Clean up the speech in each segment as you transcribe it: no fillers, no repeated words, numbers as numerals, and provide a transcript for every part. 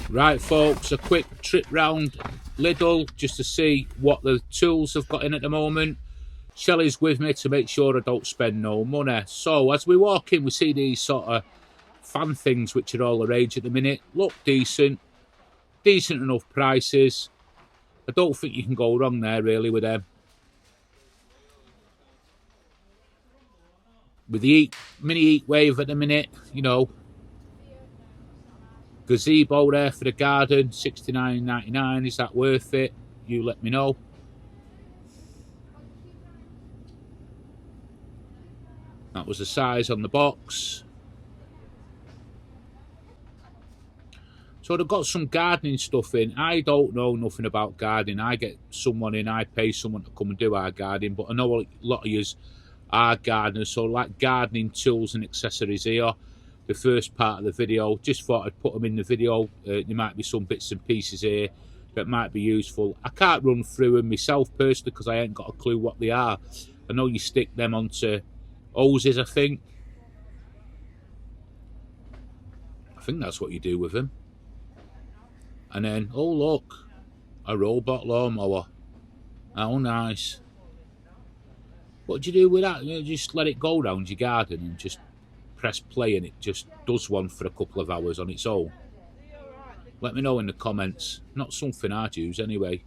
Right folks, a quick trip round Lidl just to see what the tools have got in at the moment. Shelley's with me to make sure I don't spend no money. So as we walk in, we see these sort of fan things which are all the rage at the minute. Look decent enough prices. I don't think you can go wrong there really with them. With the mini heat wave at the minute, you know, gazebo there for the garden, $69.99. Is that worth it? You let me know. That was the size on the box. So they've got some gardening stuff in. I don't know nothing about gardening. I get someone in, I pay someone to come and do our gardening, but I know a lot of yous are gardeners, so like gardening tools and accessories here. The first part of the video, just thought I'd put them in the video. There might be some bits and pieces here that might be useful. I can't run through them myself personally because I ain't got a clue what they are. I know you stick them onto hoses, I think that's what you do with them. And then, oh look, a robot lawnmower. How nice. What do you do with that? You just let it go round your garden and just press play and it just does one for a couple of hours on its own. Let me know in the comments. Not something I'd use anyway.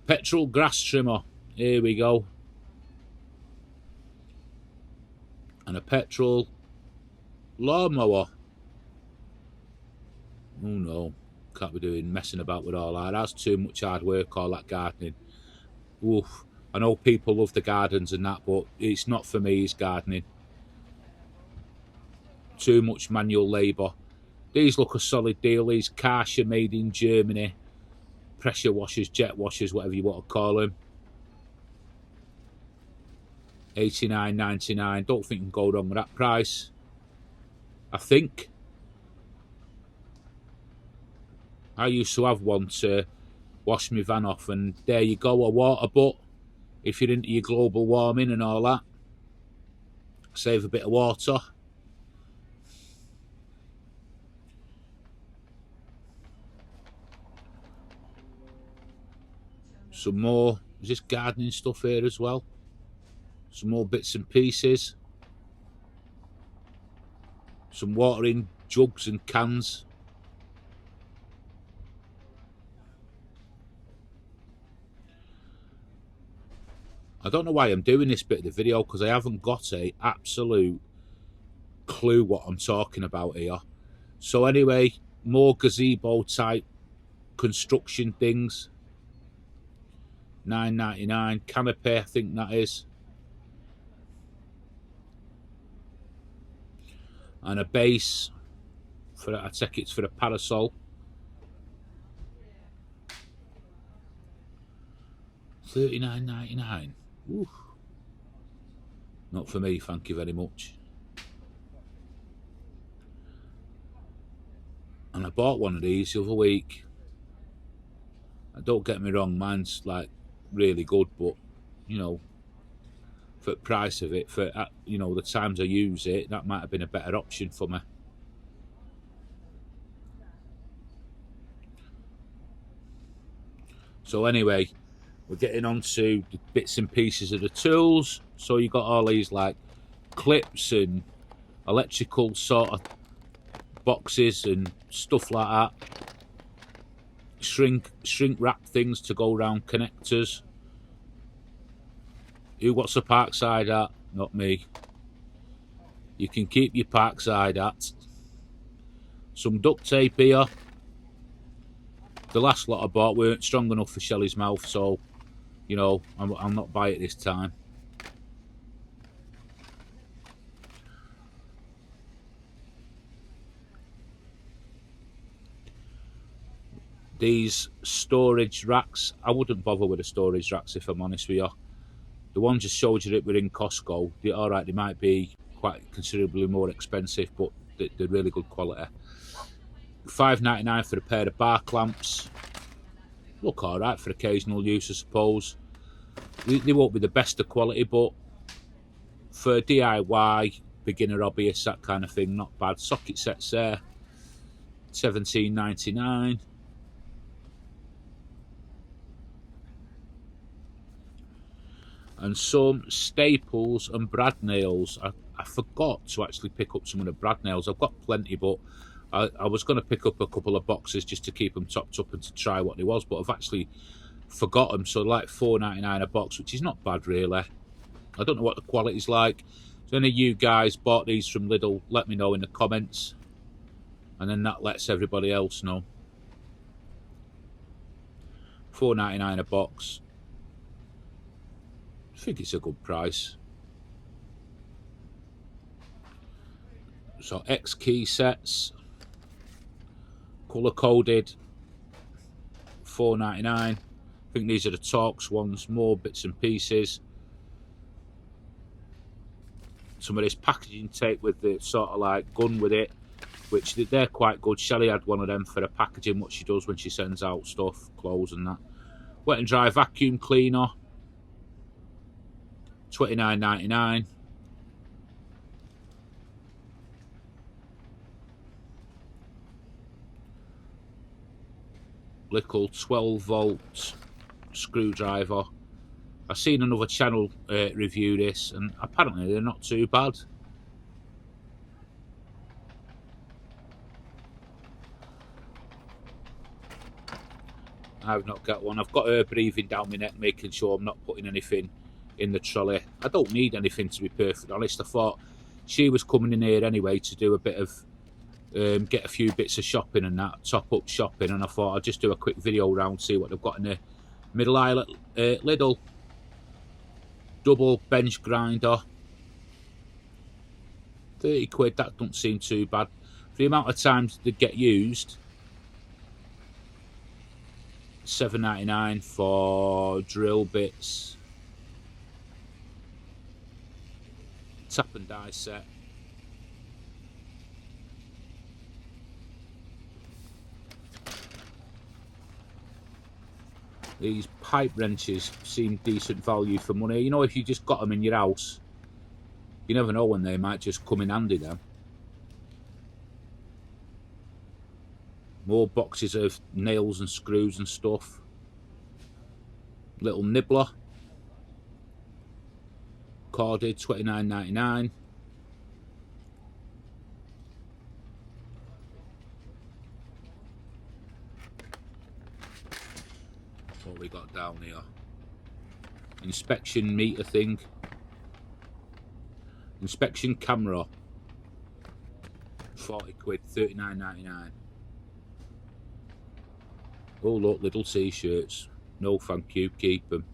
Petrol grass trimmer. Here we go. And a petrol lawnmower. Oh no, can't be doing messing about with all that. That's too much hard work, all that gardening. Oof. I know people love the gardens and that, but it's not for me, it's gardening. Too much manual labour. These look a solid deal. These Karcher made in Germany. Pressure washers, jet washers, whatever you want to call them. $89.99. Don't think you can go wrong with that price. I think. I used to have one to wash my van off, and there you go, a water butt. If you're into your global warming and all that, save a bit of water. Some more, is this gardening stuff here as well? Some more bits and pieces. Some watering jugs and cans. I don't know why I'm doing this bit of the video because I haven't got a absolute clue what I'm talking about here. So anyway, more gazebo type construction things. $9.99. Canopy, I think that is. And a base for, I take it's for a parasol. $39.99. Ooh. Not for me, thank you very much. And I bought one of these the other week. Don't get me wrong, mine's like really good, but you know, for the price of it, for you know, the times I use it, that might have been a better option for me. So anyway, we're getting on to the bits and pieces of the tools. So you got all these like clips and electrical sort of boxes and stuff like that. Shrink wrap things to go around connectors. Who wants a Parkside at? Not me. You can keep your Parkside at. Some duct tape here. The last lot I bought weren't strong enough for Shelley's mouth, so you know, I'll not buy it this time. These storage racks, I wouldn't bother with the storage racks if I'm honest with you. The ones just showed you that were in Costco. They're alright, they might be quite considerably more expensive, but they're really good quality. $5.99 for a pair of bar clamps. Look alright for occasional use, I suppose. They won't be the best of quality, but for DIY, beginner hobbyists, that kind of thing, not bad. Socket sets there. £17.99. And some staples and brad nails. I forgot to actually pick up some of the brad nails. I've got plenty, but I was going to pick up a couple of boxes just to keep them topped up and to try what they was, but I've actually forgot them. So like £4.99 a box, which is not bad really. I don't know what the quality's like. So any of you guys bought these from Lidl, let me know in the comments, and then that lets everybody else know. £4.99 a box. I think it's a good price. So X key sets, colour coded, £4.99. I think these are the Torx ones, more bits and pieces. Some of this packaging tape with the sort of like gun with it, which they're quite good. Shelley had one of them for the packaging, what she does when she sends out stuff, clothes and that. Wet and dry vacuum cleaner, £29.99. Little 12-volt screwdriver. I've seen another channel review this, and apparently they're not too bad. I've not got one. I've got her breathing down my neck, making sure I'm not putting anything in the trolley. I don't need anything, to be perfectly honest. I thought she was coming in here anyway to do a bit of get a few bits of shopping and that, top up shopping, and I thought I'd just do a quick video around, see what they've got in the middle aisle at Lidl. Double bench grinder, 30 quid, that doesn't seem too bad. For the amount of times they get used, £7.99 for drill bits. Tap and die set. These pipe wrenches seem decent value for money. You know, if you just got them in your house, you never know when they might just come in handy then. More boxes of nails and screws and stuff. Little nibbler. Corded, £29.99. What we got down here? Inspection meter thing. Inspection camera. 40 quid, £39.99. Oh look, little t-shirts. No thank you, keep them.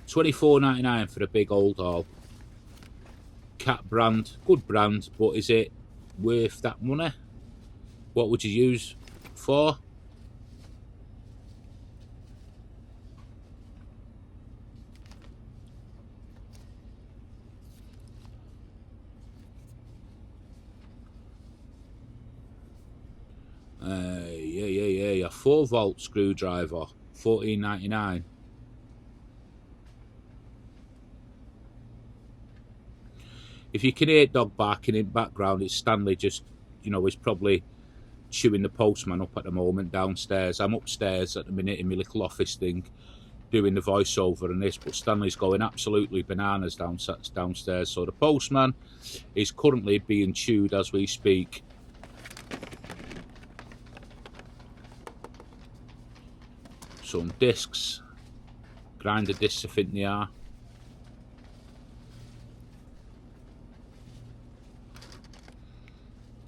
£24.99 for a big old haul. Cat brand, good brand, but is it worth that money? What would you use for? Yeah, a 4-volt screwdriver, £14.99. If you can hear dog barking in the background, it's Stanley just, you know, he's probably chewing the postman up at the moment downstairs. I'm upstairs at the minute in my little office thing, doing the voiceover and this, but Stanley's going absolutely bananas downstairs. So the postman is currently being chewed as we speak. Some discs, grinder discs I think they are.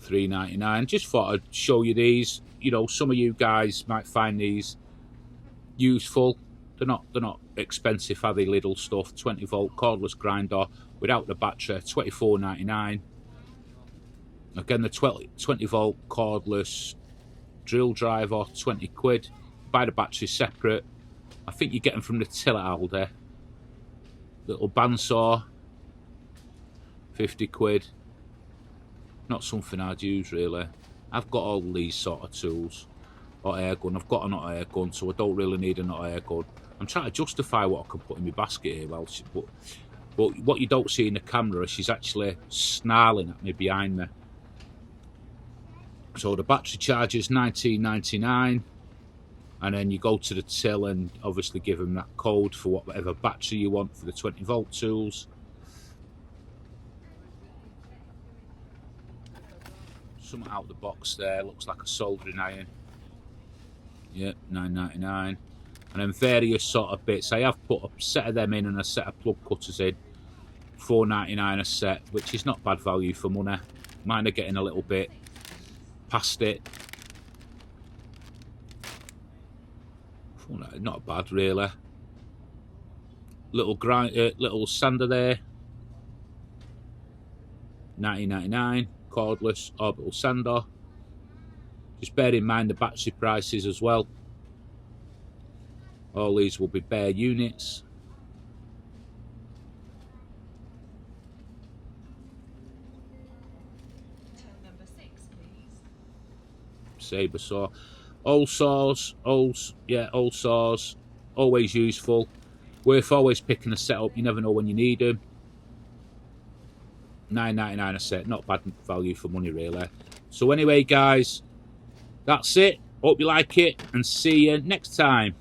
£3.99. Just thought I'd show you these. You know, some of you guys might find these useful. They're not expensive, are they? Lidl stuff. 20-volt cordless grinder without the battery, £24.99. Again, the 20-volt cordless drill driver, 20 quid. Buy the battery separate. I think you get them from the till at Aldi. Little bandsaw, 50 quid. Not something I'd use really. I've got all these sort of tools. Hot air gun. I've got a hot air gun, so I don't really need a hot air gun. I'm trying to justify what I can put in my basket here, but what you don't see in the camera is she's actually snarling at me behind me. So the battery charger's $19.99, and then you go to the till and obviously give them that code for whatever battery you want for the 20-volt tools. Something out of the box there, looks like a soldering iron. Yep, $9.99. And then various sort of bits. I have put a set of them in and a set of plug cutters in. $4.99 a set, which is not bad value for money. Mine are getting a little bit past it. Not bad really. Little sander there. $19.99. Cordless Orbital sander. Just bear in mind the battery prices as well. All these will be bare units. Number 6, please. Saber saw. Old saws, old saws, always useful. Worth always picking a set up, you never know when you need them. $9.99 a set, not bad value for money really. So anyway guys, that's it. Hope you like it and see you next time.